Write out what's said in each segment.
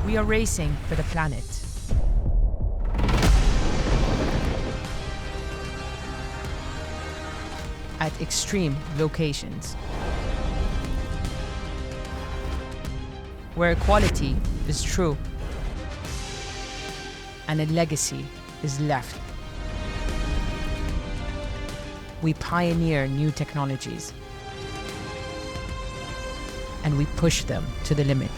We are racing for the planet. At extreme locations. Where quality is true and a legacy is left. We pioneer new technologies and we push them to the limit.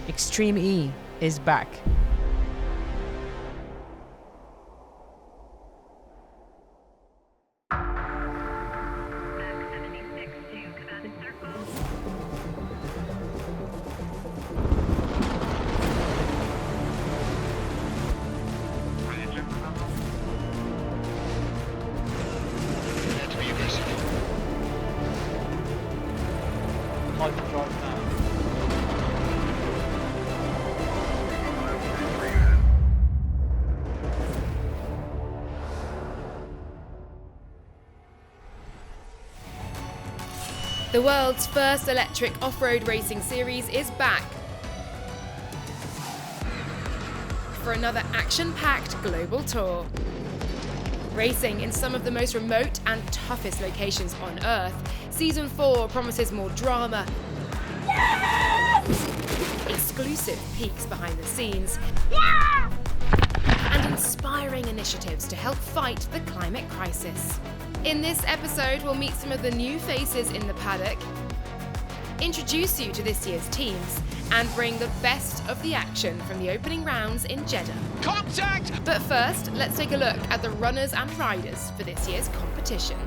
Extreme E is back. The world's first electric off-road racing series is back for another action-packed global tour. Racing in some of the most remote and toughest locations on Earth, Season 4 promises more drama, exclusive peeks behind the scenes, and inspiring initiatives to help fight the climate crisis. In this episode, we'll meet some of the new faces in the paddock, introduce you to this year's teams, and bring the best of the action from the opening rounds in Jeddah. Contact! But first, let's take a look at the runners and riders for this year's competition.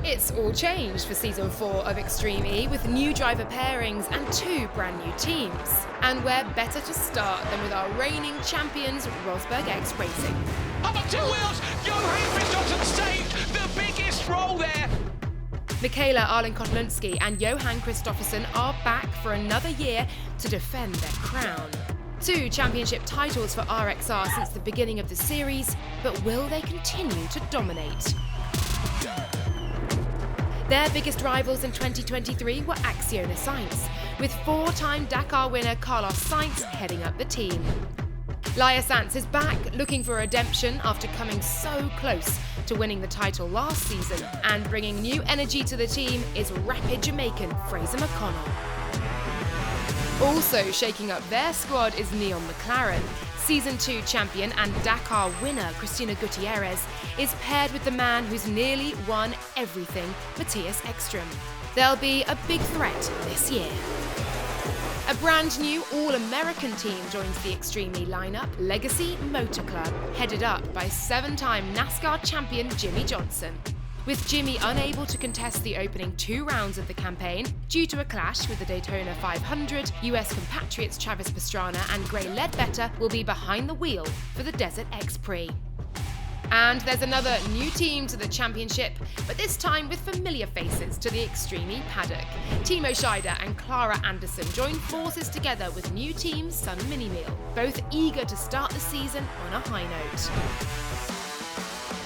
It's all changed for Season 4 of Extreme E with new driver pairings and 2 brand new teams. And where better to start than with our reigning champions, Rosberg X Racing. Up on 2 wheels! Johan Christophersen saved the biggest roll there! Michaela Arlen-Kotlinski and Johan Christophersen are back for another year to defend their crown. 2 championship titles for RXR since the beginning of the series, but will they continue to dominate? Their biggest rivals in 2023 were Acciona Sainz, with 4-time Dakar winner Carlos Sainz heading up the team. Laia Sanz is back, looking for redemption after coming so close to winning the title last season, and bringing new energy to the team is rapid Jamaican Fraser McConnell. Also shaking up their squad is Neon McLaren. Season 2 champion and Dakar winner Cristina Gutierrez is paired with the man who's nearly won everything, Matthias Ekstrom. They'll be a big threat this year. A brand new all-American team joins the Extreme E lineup, Legacy Motor Club, headed up by 7-time NASCAR champion Jimmy Johnson. With Jimmy unable to contest the opening 2 rounds of the campaign due to a clash with the Daytona 500, US compatriots Travis Pastrana and Gray Ledbetter will be behind the wheel for the Desert X Prix. And there's another new team to the championship, but this time with familiar faces to the Extreme E paddock. Timo Scheider and Clara Anderson join forces together with new team Sun Minimeal, both eager to start the season on a high note.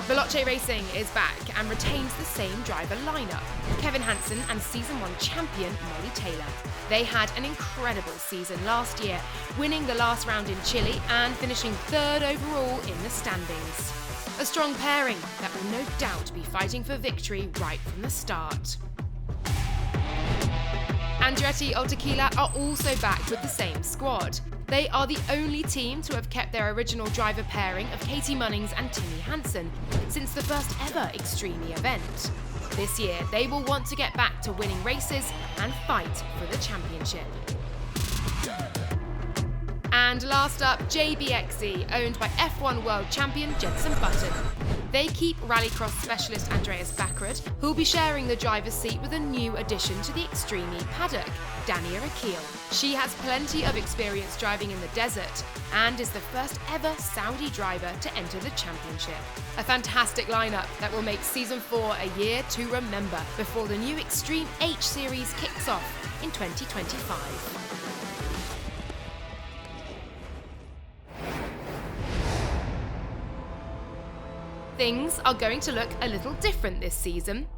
Veloce Racing is back and retains the same driver lineup, Kevin Hansen and Season 1 champion Molly Taylor. They had an incredible season last year, winning the last round in Chile and finishing 3rd overall in the standings. A strong pairing that will no doubt be fighting for victory right from the start. Andretti Autotequila are also back with the same squad. They are the only team to have kept their original driver pairing of Katie Munnings and Timmy Hansen since the first ever Extreme E event. This year, they will want to get back to winning races and fight for the championship. And last up, JBXE, owned by F1 World Champion Jenson Button. They keep rallycross specialist Andreas Backrad, who'll be sharing the driver's seat with a new addition to the Extreme E paddock, Dania Akeel. She has plenty of experience driving in the desert and is the first ever Saudi driver to enter the championship. A fantastic lineup that will make Season 4 a year to remember before the new Extreme H series kicks off in 2025. Things are going to look a little different this season.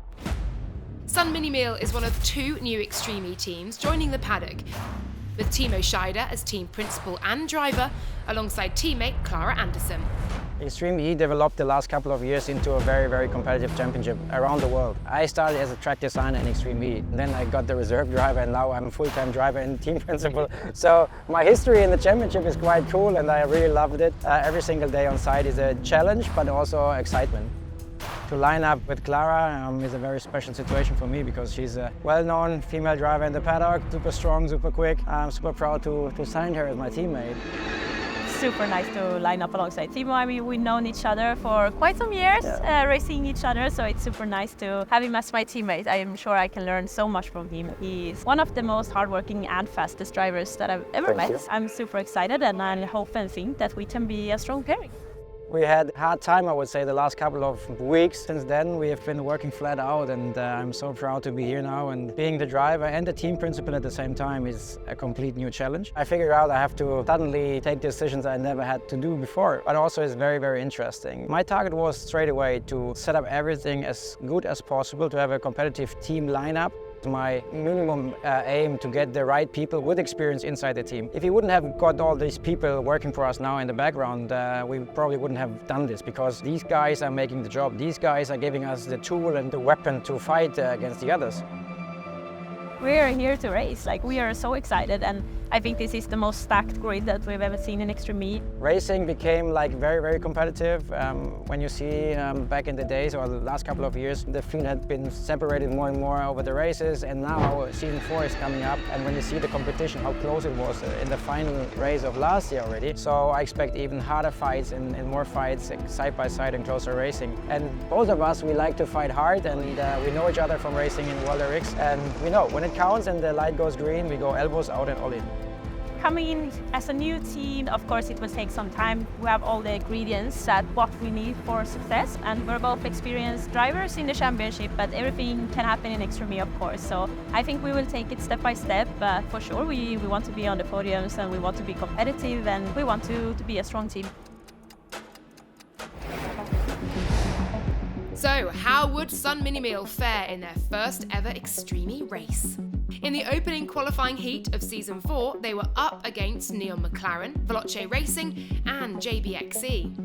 Sun Minimeal is one of 2 new Extreme E teams joining the paddock, with Timo Scheider as team principal and driver, alongside teammate Clara Anderson. Extreme E developed the last couple of years into a very, very competitive championship around the world. I started as a track designer in Extreme E. Then I got the reserve driver and now I'm a full-time driver and team principal. So my history in the championship is quite cool and I really loved it. Every single day on site is a challenge, but also excitement. To line up with Clara is a very special situation for me because she's a well-known female driver in the paddock, super strong, super quick. I'm super proud to sign her as my teammate. Super nice to line up alongside Timo. I mean, we've known each other for quite some years, racing each other, so it's super nice to have him as my teammate. I am sure I can learn so much from him. He's one of the most hardworking and fastest drivers that I've ever met. I'm super excited and I hope and think that we can be a strong pairing. We had a hard time, I would say, the last couple of weeks. Since then, we have been working flat out and I'm so proud to be here now. And being the driver and the team principal at the same time is a complete new challenge. I figured out I have to suddenly take decisions I never had to do before, but also it's very, very interesting. My target was straight away to set up everything as good as possible, to have a competitive team lineup. My minimum aim to get the right people with experience inside the team. If we wouldn't have got all these people working for us now in the background, we probably wouldn't have done this because these guys are making the job. These guys are giving us the tool and the weapon to fight against the others. We're here to race, we are so excited and I think this is the most stacked grid that we've ever seen in Extreme E. Racing became very, very competitive. When you see back in the days or the last couple of years, the field had been separated more and more over the races and now season 4 is coming up and when you see the competition, how close it was in the final race of last year already. So I expect even harder fights and more fights side by side and closer racing. And both of us, we like to fight hard and we know each other from racing in World RX and we know when it counts and the light goes green, we go elbows out and all in. Coming in as a new team, of course it will take some time. We have all the ingredients that what we need for success and we're both experienced drivers in the championship, but everything can happen in Extreme E, of course. So I think we will take it step by step, but for sure we want to be on the podiums and we want to be competitive and we want to be a strong team. So, how would Sun Minimeal fare in their first ever Extreme E race? In the opening qualifying heat of Season 4, they were up against Neon McLaren, Veloce Racing and JBXE.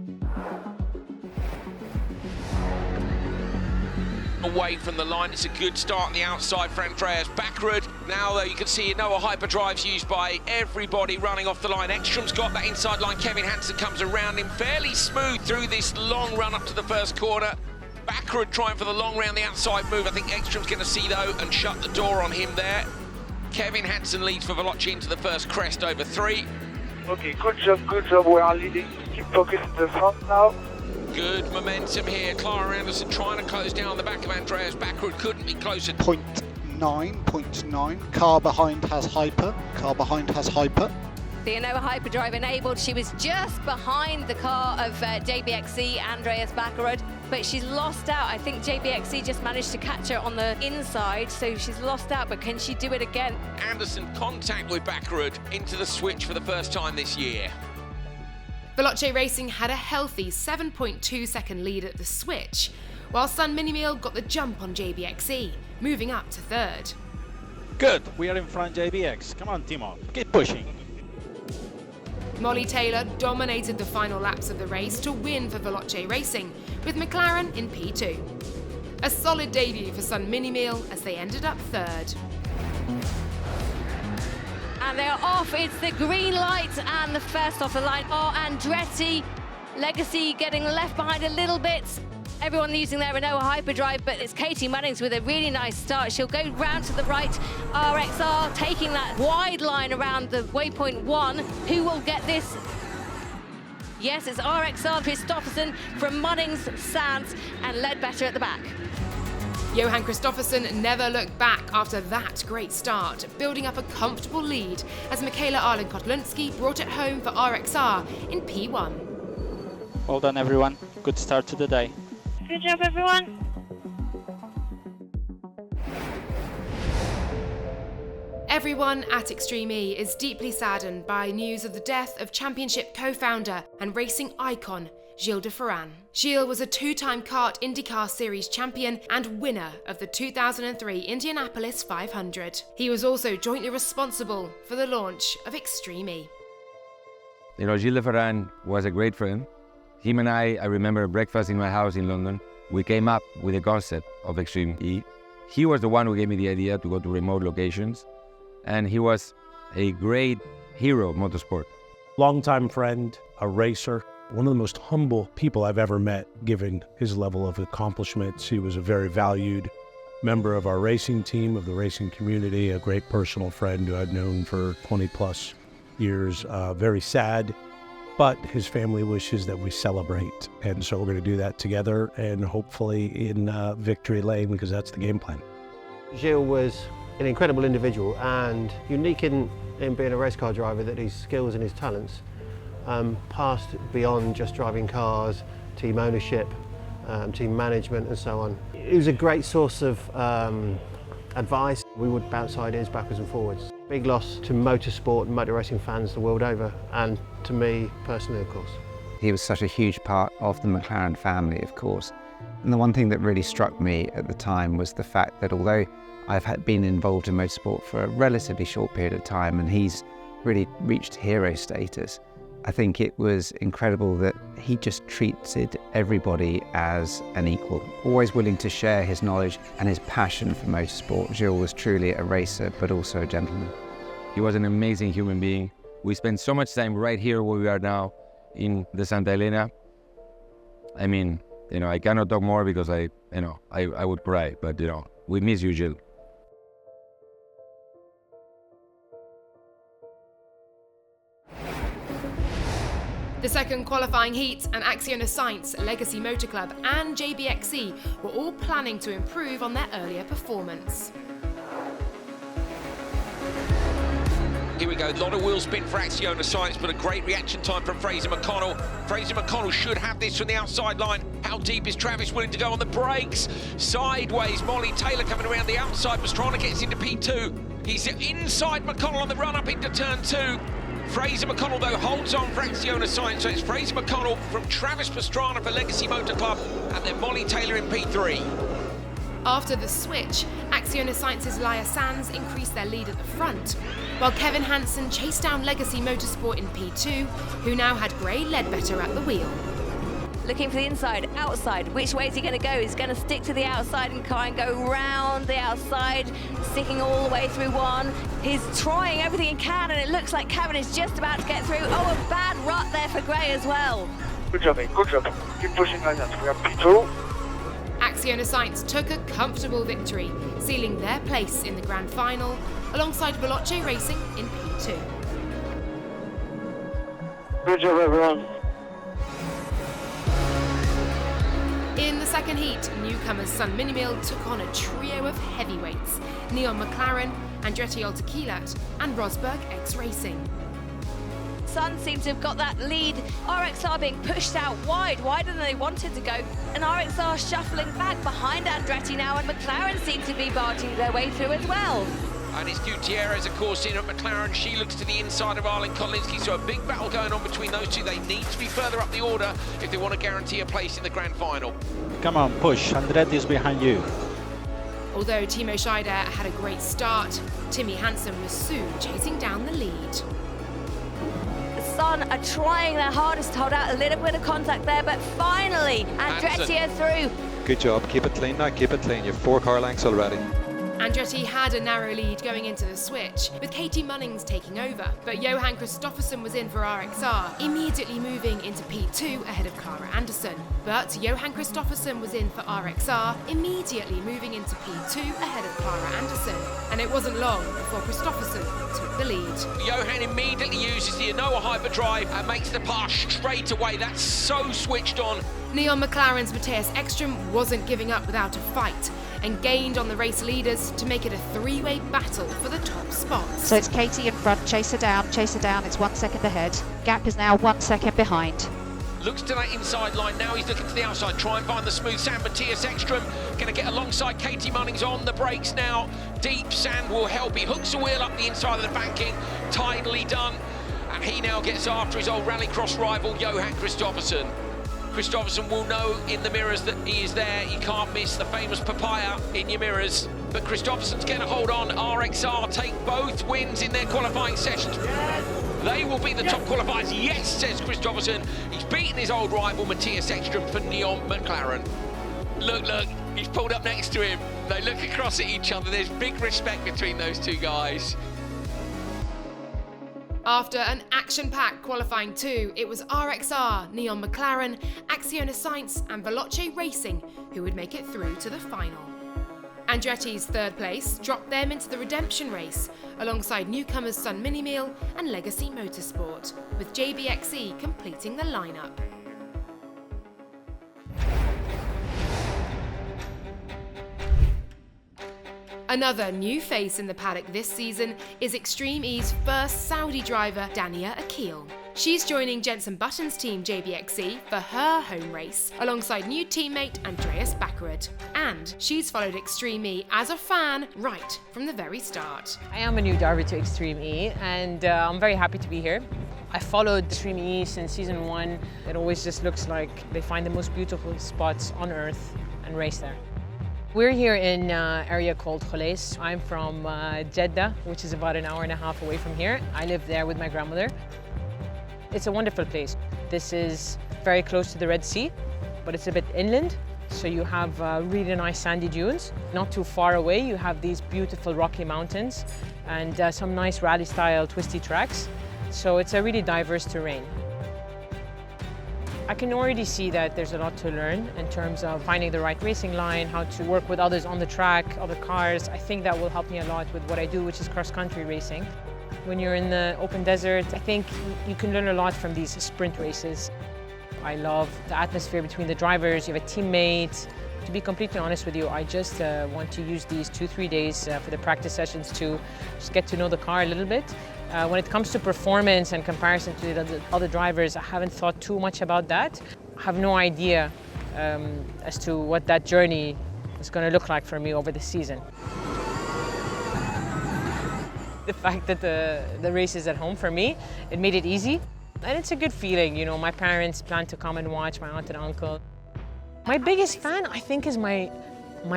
Away from the line, it's a good start on the outside for Andreas Backrud. Now though, you can see Noah hyperdrives used by everybody running off the line. Ekstrom's got that inside line. Kevin Hansen comes around him fairly smooth through this long run up to the first corner. Backrud trying for the long round the outside move. I think Ekstrom's going to see though and shut the door on him there. Kevin Hansen leads for Veloce into the first crest over 3. Okay, good job, we are leading. Keep focused in the front now. Good momentum here. Clara Anderson trying to close down the back of Andreas Backrud, couldn't be closer. 0.9. Car behind has hyper. The Noah hyperdrive enabled. She was just behind the car of JBXE, Andreas Backrud, but she's lost out. I think JBXE just managed to catch her on the inside, so she's lost out, but can she do it again? Anderson contact with Backrud into the switch for the first time this year. Veloce Racing had a healthy 7.2 second lead at the switch, while Sun Minimeal got the jump on JBXE, moving up to 3rd. Good, we are in front JBX. Come on, Timo, keep pushing. Molly Taylor dominated the final laps of the race to win for Veloce Racing, with McLaren in P2. A solid debut for Sun Minimeal as they ended up 3rd. And they're off. It's the green light and the first off the line are Andretti. Legacy getting left behind a little bit. Everyone using their Renault hyperdrive, but it's Katie Munnings with a really nice start. She'll go round to the right. RXR taking that wide line around the waypoint 1. Who will get this? Yes, it's RXR, Christopherson from Munnings, Sands and Ledbetter at the back. Johan Kristoffersen never looked back after that great start, building up a comfortable lead as Michaela Arlen-Kotlunski brought it home for RXR in P1. Well done, everyone. Good start to the day. Good job, everyone. Everyone at Extreme E is deeply saddened by news of the death of championship co-founder and racing icon Gilles de Ferran. Gilles was a two-time kart IndyCar Series champion and winner of the 2003 Indianapolis 500. He was also jointly responsible for the launch of Extreme E. You know, Gilles de Ferran was a great friend. Him and I remember breakfast in my house in London. We came up with the concept of Extreme E. He was the one who gave me the idea to go to remote locations, and he was a great hero of motorsport. Longtime friend, a racer, one of the most humble people I've ever met, given his level of accomplishments. He was a very valued member of our racing team, of the racing community, a great personal friend who I'd known for 20 plus years. Very sad, but his family wishes that we celebrate. And so we're going to do that together and hopefully in victory lane, because that's the game plan. Gilles was an incredible individual and unique in being a race car driver, that his skills and his talents passed beyond just driving cars, team ownership, team management and so on. It was a great source of advice. We would bounce ideas backwards and forwards. Big loss to motorsport and motor racing fans the world over, and to me personally, of course. He was such a huge part of the McLaren family, of course. And the one thing that really struck me at the time was the fact that although I've been involved in motorsport for a relatively short period of time and he's really reached hero status, I think it was incredible that he just treated everybody as an equal, always willing to share his knowledge and his passion for motorsport. Gilles was truly a racer, but also a gentleman. He was an amazing human being. We spent so much time right here where we are now in the Santa Elena. I mean, you know, I cannot talk more because I would cry, but you know, we miss you, Gilles. The second qualifying heat, and Acciona Sainz, Legacy Motor Club and JBXE were all planning to improve on their earlier performance. Here we go, a lot of wheel spin for Acciona Sainz, but a great reaction time from Fraser McConnell. Fraser McConnell should have this from the outside line. How deep is Travis willing to go on the brakes? Sideways, Molly Taylor coming around the outside. Pastrana gets into P2. He's inside McConnell on the run up into turn 2. Fraser McConnell, though, holds on for Acciona Sainz, so it's Fraser McConnell from Travis Pastrana for Legacy Motor Club, and then Molly Taylor in P3. After the switch, Acciona Sainz's Laia Sanz increased their lead at the front, while Kevin Hansen chased down Legacy Motorsport in P2, who now had Gray Ledbetter at the wheel. Looking for the inside, outside. Which way is he going to go? He's going to stick to the outside and try and go round the outside, sticking all the way through one. He's trying everything he can, and it looks like Kevin is just about to get through. Oh, a bad rut there for Gray as well. Good job, mate. Good job. Keep pushing like that. We have P2. Acciona Sainz took a comfortable victory, sealing their place in the grand final, alongside Veloce Racing in P2. Good job, everyone. In the second heat, newcomers Sun Minimeal took on a trio of heavyweights: Neon McLaren, Andretti Altekilat and Rosberg X Racing. Sun seemed to have got that lead. RXR being pushed out wider than they wanted to go, and RXR shuffling back behind Andretti now, and McLaren seem to be barging their way through as well. And it's Gutierrez, of course, in at McLaren. She looks to the inside of Arlen Kolinsky, so a big battle going on between those two. They need to be further up the order if they want to guarantee a place in the grand final. Come on, push. Andretti is behind you. Although Timo Scheider had a great start, Timmy Hansen was soon chasing down the lead. Sun are trying their hardest to hold out a little bit of contact there, but finally Andretti are through. Good job, keep it clean now, keep it clean. You have 4 car lengths already. Andretti had a narrow lead going into the switch, with Katie Munnings taking over, but Johan Kristoffersson was in for RXR, immediately moving into P2 ahead of Clara Anderson. But Johan Kristoffersson was in for RXR, immediately moving into P2 ahead of Clara Anderson. And it wasn't long before Kristoffersson took the lead. Johan immediately uses the Anoa hyperdrive and makes the pass straight away. That's so switched on. Neon McLaren's Matthias Ekstrom wasn't giving up without a fight, and gained on the race leaders to make it a three-way battle for the top spots. So it's Katie in front, chase her down, it's 1 second ahead. Gap is now 1 second behind. Looks to that inside line, now he's looking to the outside, try and find the smooth sand. Matthias Ekstrom going to get alongside Katie Munnings on the brakes now. Deep sand will help, he hooks the wheel up the inside of the banking, tidily done. And he now gets after his old rallycross rival, Johan Kristoffersson. Kristoffersson will know in the mirrors that he is there. You can't miss the famous papaya in your mirrors. But Kristoffersson's going to hold on. RXR take both wins in their qualifying sessions. They will be the top qualifiers. Yes, says Kristoffersson. He's beaten his old rival Matthias Ekstrom for Neon McLaren. Look, he's pulled up next to him. They look across at each other. There's big respect between those two guys. After an action-packed qualifying two, it was RXR, Neon McLaren, Acciona Sainz and Veloce Racing who would make it through to the final. Andretti's third place dropped them into the redemption race, alongside newcomers Sun Minimeal and Legacy Motorsport, with JBXE completing the lineup. Another new face in the paddock this season is Extreme E's first Saudi driver, Dania Akeel. She's joining Jenson Button's team JBXE for her home race, alongside new teammate Andreas Backerud. And she's followed Extreme E as a fan right from the very start. I am a new driver to Extreme E, and I'm very happy to be here. I followed Extreme E since season 1. It always just looks like they find the most beautiful spots on earth and race there. We're here in an area called Kholeis. I'm from Jeddah, which is about an hour and a half away from here. I live there with my grandmother. It's a wonderful place. This is very close to the Red Sea, but it's a bit inland. So you have really nice sandy dunes. Not too far away, you have these beautiful rocky mountains and some nice rally-style twisty tracks. So it's a really diverse terrain. I can already see that there's a lot to learn in terms of finding the right racing line, how to work with others on the track, other cars. I think that will help me a lot with what I do, which is cross-country racing. When you're in the open desert, I think you can learn a lot from these sprint races. I love the atmosphere between the drivers, you have a teammate. To be completely honest with you, I just want to use these 2-3 days for the practice sessions to just get to know the car a little bit. When it comes to performance and comparison to the other drivers, I haven't thought too much about that. I have no idea as to what that journey is going to look like for me over the season. The fact that the race is at home for me, it made it easy. And it's a good feeling, you know, my parents plan to come and watch, my aunt and uncle. My biggest fan, I think, is my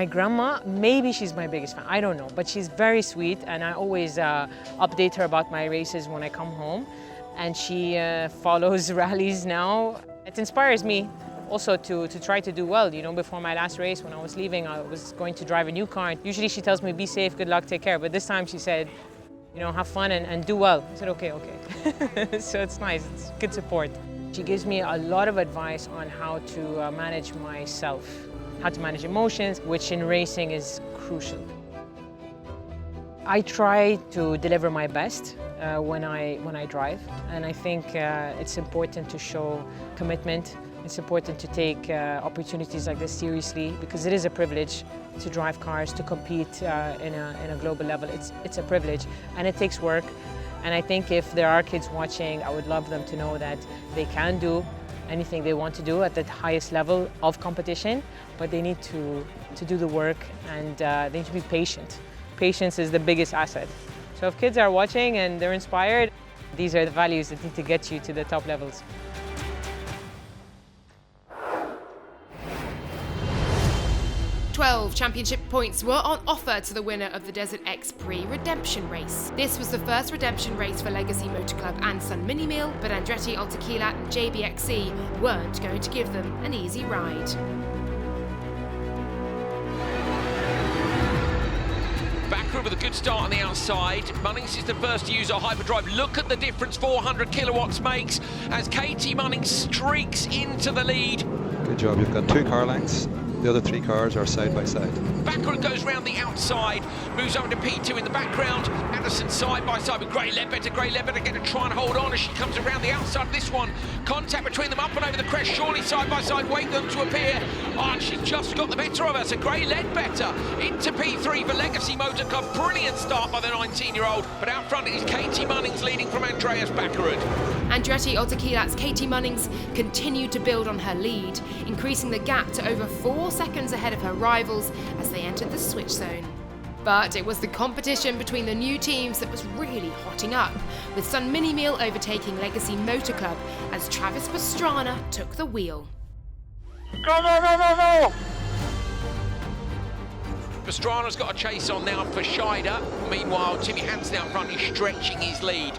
grandma. Maybe she's my biggest fan, I don't know, but she's very sweet and I always update her about my races when I come home. And she follows rallies now. It inspires me also to try to do well. You know, before my last race, when I was leaving, I was going to drive a new car. Usually she tells me, be safe, good luck, take care. But this time she said, you know, have fun and do well. I said, okay. So it's nice, it's good support. She gives me a lot of advice on how to manage myself, how to manage emotions, which in racing is crucial. I try to deliver my best when I drive, and I think it's important to show commitment. It's important to take opportunities like this seriously, because it is a privilege to drive cars, to compete in a global level. It's a privilege, and it takes work. And I think if there are kids watching, I would love them to know that they can do anything they want to do at the highest level of competition, but they need to do the work, and they need to be patient. Patience is the biggest asset. So if kids are watching and they're inspired, these are the values that need to get you to the top levels. 12 championship points were on offer to the winner of the Desert X Prix redemption race. This was the first redemption race for Legacy Motor Club and Sun Minimeal, but Andretti Akeel and JBXE weren't going to give them an easy ride. Backerud with a good start on the outside. Munnings is the first to use a hyperdrive. Look at the difference 400 kilowatts makes as Katie Munnings streaks into the lead. Good job, you've got 2 car lengths. The other 3 cars are side by side. Backerud goes round the outside, moves over to P2 in the background. Anderson side by side with Gray Ledbetter. Gray Ledbetter going to try and hold on as she comes around the outside of this one. Contact between them up and over the crest. Surely side by side, wait for them to appear. Oh, and she's just got the better of her. So Gray Ledbetter into P3 for Legacy Motor Club. Brilliant start by the 19-year-old. But out front it is Katie Munnings leading from Andreas Backerud. Andretti Akeel's Katie Munnings continued to build on her lead, increasing the gap to over 4 seconds ahead of her rivals as they entered the switch zone. But it was the competition between the new teams that was really hotting up, with Sun Minimeal overtaking Legacy Motor Club as Travis Pastrana took the wheel. Go, go, go, go, go! Pastrana's got a chase on now for Scheider. Meanwhile, Timmy Hansen out front is stretching his lead.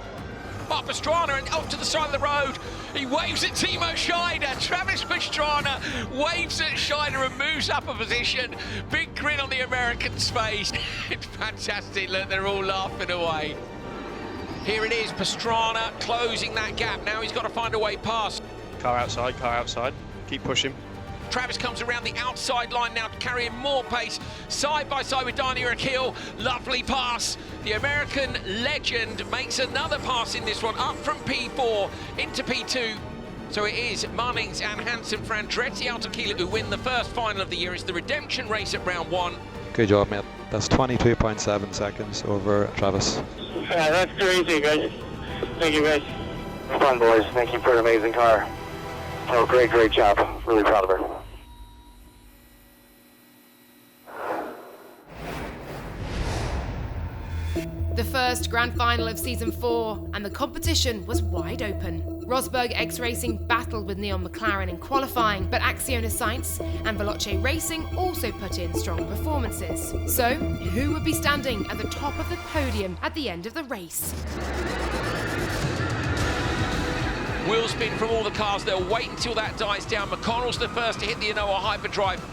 But Pastrana and off to the side of the road. He waves at Timo Scheider. Travis Pastrana waves at Scheider and moves up a position. Big grin on the American's face. It's fantastic. Look, they're all laughing away. Here it is, Pastrana closing that gap. Now he's got to find a way past. Car outside. Keep pushing. Travis comes around the outside line now, carrying more pace, side by side with Dania Akeel. Lovely pass. The American legend makes another pass in this one, up from P4 into P2. So it is Munnings and Hansen for Andretti Akeel who win the first final of the year. It's the redemption race at round 1. Good job, mate. That's 22.7 seconds over Travis. Yeah, that's crazy, guys. Thank you, guys. Fun, boys. Thank you for an amazing car. Oh, great job. Really proud of her. The first grand final of season 4, and the competition was wide open. Rosberg X Racing battled with Neon McLaren in qualifying, but Acciona Sainz and Veloce Racing also put in strong performances. So, who would be standing at the top of the podium at the end of the race? Wheel spin from all the cars. They'll wait until that dies down. McConnell's the first to hit the Inoa hyperdrive.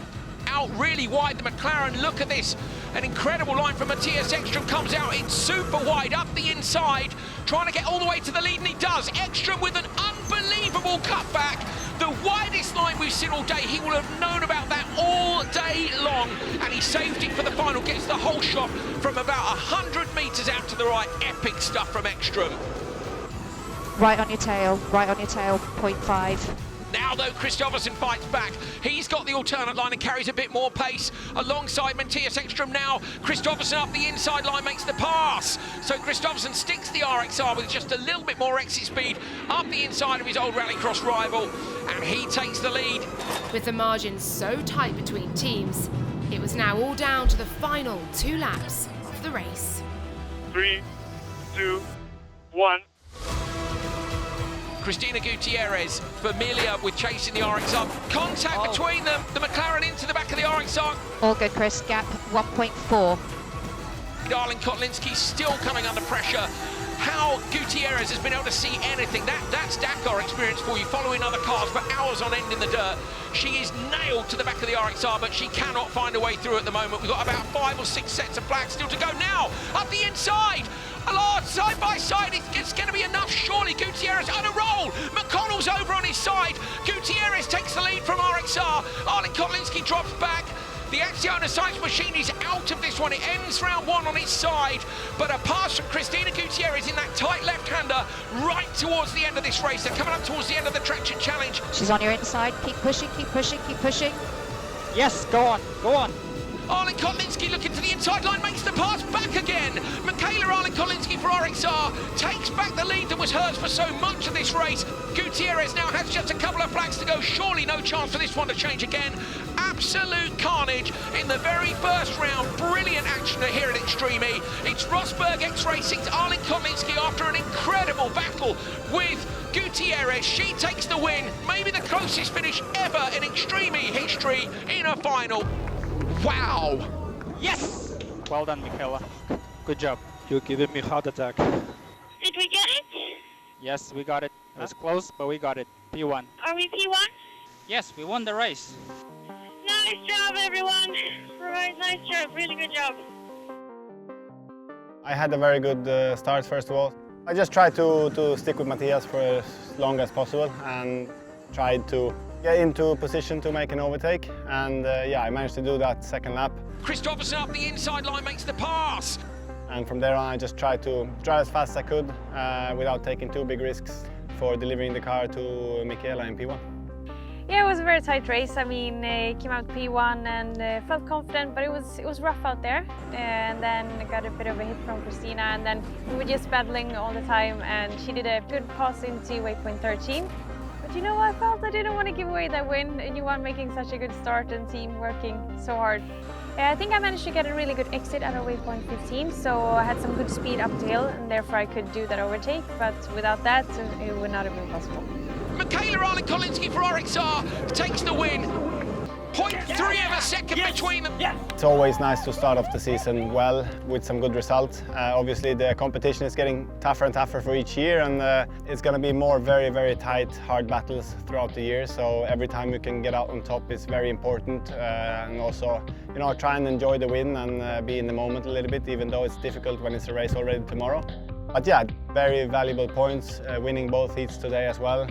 Out really wide, the McLaren. Look at this. An incredible line from Matthias Ekstrom comes out. It's super wide up the inside, trying to get all the way to the lead, and he does. Ekstrom with an unbelievable cutback. The widest line we've seen all day. He will have known about that all day long, and he saved it for the final. Gets the whole shot from about 100 metres out to the right. Epic stuff from Ekstrom. Right on your tail, 0.5. Now, though, Kristoffersson fights back. He's got the alternate line and carries a bit more pace alongside Matthias Ekstrom now. Kristoffersson up the inside line makes the pass. So Kristoffersson sticks the RXR with just a little bit more exit speed up the inside of his old rallycross rival, and he takes the lead. With the margins so tight between teams, it was now all down to the final 2 laps of the race. 3, 2, 1. Cristina Gutierrez, familiar with chasing the RXR. Contact between them, the McLaren into the back of the RXR. All good, Chris. Gap 1.4. Darlin Kotlinski still coming under pressure. How Gutierrez has been able to see anything, that's Dakar experience for you, following other cars for hours on end in the dirt. She is nailed to the back of the RXR, but she cannot find a way through at the moment. We've got about 5 or 6 sets of flags still to go now. Up the inside. A lot, side by side, it's going to be enough, surely. Gutierrez on a roll. McConnell's over on his side. Gutierrez takes the lead from RXR. Arlen Kotlinski drops back. The Acciona Sainz machine is out of this one. It ends round 1 on its side, but a pass from Cristina Gutierrez in that tight left-hander right towards the end of this race. They're coming up towards the end of the Traction Challenge. She's on your inside. Keep pushing, keep pushing, keep pushing. Yes, go on, go on. Arlen Kotlinski looking to the inside line, makes the pass back again. Michaela Arlen Kotlinski for RXR takes back the lead that was hers for so much of this race. Gutierrez now has just a couple of flags to go. Surely no chance for this one to change again. Absolute carnage in the very first round. Brilliant action here at Extreme E. It's Rosberg X Racing's Arlen Kotlinski after an incredible battle with Gutierrez. She takes the win. Maybe the closest finish ever in Extreme E history in a final. Wow! Yes! Well done, Michaela. Good job. You're giving me heart attack. Did we get it? Yes, we got it. It was close, but we got it. P1. Are we P1? Yes, we won the race. Nice job, everyone. Right, nice job. Really good job. I had a very good start, first of all. I just tried to stick with Matthias for as long as possible and tried to get into position to make an overtake, and yeah, I managed to do that second lap. Kristoffersson up the inside line makes the pass. And from there on, I just tried to drive as fast as I could without taking too big risks for delivering the car to Michaela in P1. Yeah, it was a very tight race. I mean, came out P1 and felt confident, but it was rough out there. And then I got a bit of a hit from Christina, and then we were just battling all the time, and she did a good pass into waypoint 13. But you know, I felt I didn't want to give away that win. Anyone making such a good start and team working so hard. I think I managed to get a really good exit out of waypoint 15, so I had some good speed up the hill, and therefore I could do that overtake. But without that, it would not have been possible. Michaela Arlen-Kolinski for RXR takes the win. 0.3 of a second between them. It's always nice to start off the season well with some good results. Obviously the competition is getting tougher and tougher for each year, and it's going to be more very tight, hard battles throughout the year. So every time you can get out on top is very important, and also, you know, try and enjoy the win and be in the moment a little bit, even though it's difficult when it's a race already tomorrow. But yeah, very valuable points, winning both heats today as well.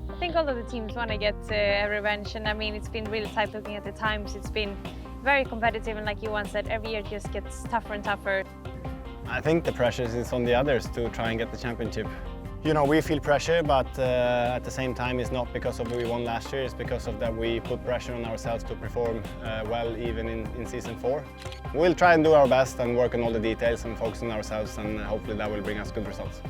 I think all of the teams want to get a revenge, and I mean, it's been really tight looking at the times. It's been very competitive, and like Johan said, every year it just gets tougher and tougher. I think the pressure is on the others to try and get the championship. You know, we feel pressure, but at the same time it's not because of we won last year, it's because of that we put pressure on ourselves to perform well even in season 4. We'll try and do our best and work on all the details and focus on ourselves, and hopefully that will bring us good results.